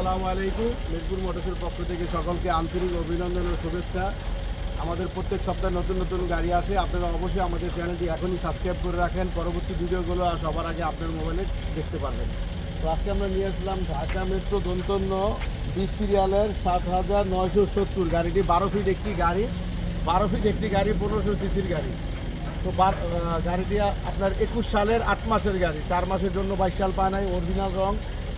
আসসালামু আলাইকুম। মিরপুর মোটরসের পক্ষ থেকে সকলকে আন্তরিক অভিনন্দন ও শুভেচ্ছা। আমাদের প্রত্যেক সপ্তাহে নতুন নতুন গাড়ি আসে। আপনারা অবশ্যই আমাদের চ্যানেলটি এখনই সাবস্ক্রাইব করে রাখেন, পরবর্তী ভিডিওগুলো সবার আগে আপনার মোবাইলে দেখতে পারবেন। তো আজকে আমরা নিয়ে আসলাম ঢাকা মেট্রো দন্তন্য 20 সিরিয়ালের 7970 গাড়িটি 12 ফিট একটি গাড়ি, 1500 সিসির গাড়ি। তো গাড়িটি আপনার 21 সালের 8 মাসের গাড়ি, 4 মাসের জন্য 22 সাল পায় নাই। অরিজিনাল রং,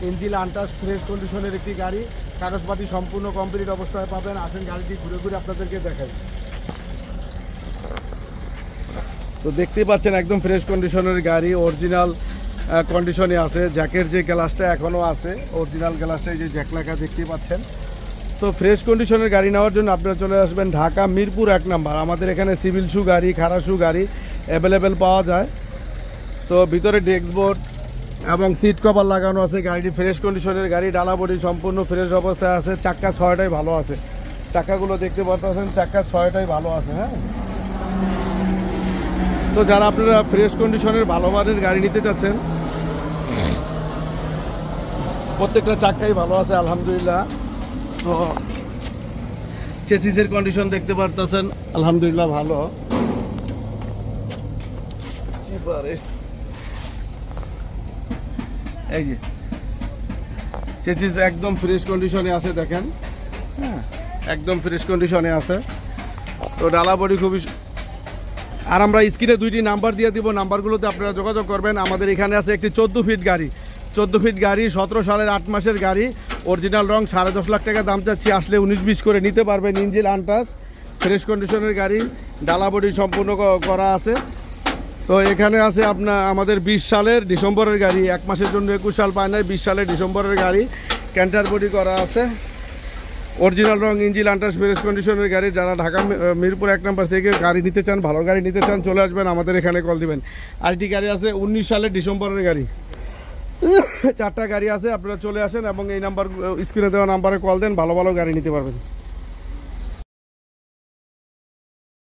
ইঞ্জিন আনটাচ, ফ্রেশ কন্ডিশনের একটি গাড়ি। কাগজপাতি সম্পূর্ণ কমপ্লিট অবস্থায় পাবেন। আসেন গাড়িটি ঘুরে ঘুরে আপনাদেরকে দেখাই। তো দেখতেই পাচ্ছেন একদম ফ্রেশ কন্ডিশনের গাড়ি, অরিজিনাল কন্ডিশনে আছে। জ্যাকের যে গ্লাসটা এখনও আছে, অরিজিনাল গ্লাসটাই যে জ্যাক লেখা দেখতেই পাচ্ছেন। তো ফ্রেশ কন্ডিশনের গাড়ি নেওয়ার জন্য আপনারা চলে আসবেন ঢাকা মিরপুর 1 নম্বর। আমাদের এখানে সিভিল শু গাড়ি, খাড়া শু গাড়ি অ্যাভেলেবেল পাওয়া যায়। তো ভিতরে ডেস্ক বোর্ড এবং সিট কভার লাগানো আছে। গাড়িটি ফ্রেশ কন্ডিশনের গাড়ি, ডালা বডি সম্পূর্ণ ফ্রেশ অবস্থায় আছে। চাক্কা 6টাই ভালো আছে, চাক্কাগুলো দেখতে পাচ্ছেন, চাক্কা 6টাই ভালো আছে। হ্যাঁ, তো যারা আপনারা ফ্রেশ কন্ডিশনের ভালো মানের গাড়ি নিতে চাচ্ছেন, প্রত্যেকটা চাক্কাই ভালো আছে আলহামদুলিল্লাহ। তো চেসিসের কন্ডিশন দেখতে পারতেছেন আলহামদুলিল্লাহ ভালো। এই যে চেসিস একদম ফ্রেশ কন্ডিশনে আছে দেখেন। হ্যাঁ, একদম ফ্রেশ কন্ডিশনে আছে। তো ডালা বডি খুবই। আর আমরা স্ক্রিনে 2টি নাম্বার দিয়ে দিব, নাম্বারগুলোতে আপনারা যোগাযোগ করবেন। আমাদের এখানে আছে একটি 14 ফিট গাড়ি, 14 ফিট গাড়ি, 17 সালের 8 মাসের গাড়ি, অরিজিনাল রং, 10.5 লাখ টাকা দাম চাচ্ছি। আসলে 19-20 করে নিতে পারবেন। ইঞ্জিন আনটাচ, ফ্রেশ কন্ডিশনের গাড়ি, ডালা বডি সম্পূর্ণ করা আছে। তো এখানে আছে আপনার আমাদের 20 সালের ডিসেম্বরের গাড়ি, 1 মাসের জন্য 21 সাল পায় নাই, 20 সালের ডিসেম্বরের গাড়ি, ক্যান্টার বডি করা আছে, অরিজিনাল রং, ইঞ্জিন আনটাচ, ফ্রেশ কন্ডিশনের গাড়ি। যারা ঢাকা মিরপুর 1 নম্বর থেকে গাড়ি নিতে চান, ভালো গাড়ি নিতে চান, চলে আসবেন আমাদের এখানে, কল দিবেন। আরেকটি গাড়ি আছে 19 সালের ডিসেম্বরের গাড়ি, 4টা গাড়ি আছে। আপনারা চলে আসেন এবং এই নাম্বার, স্ক্রিনে দেওয়া নাম্বারে কল দেন, ভালো ভালো গাড়ি নিতে পারবেন।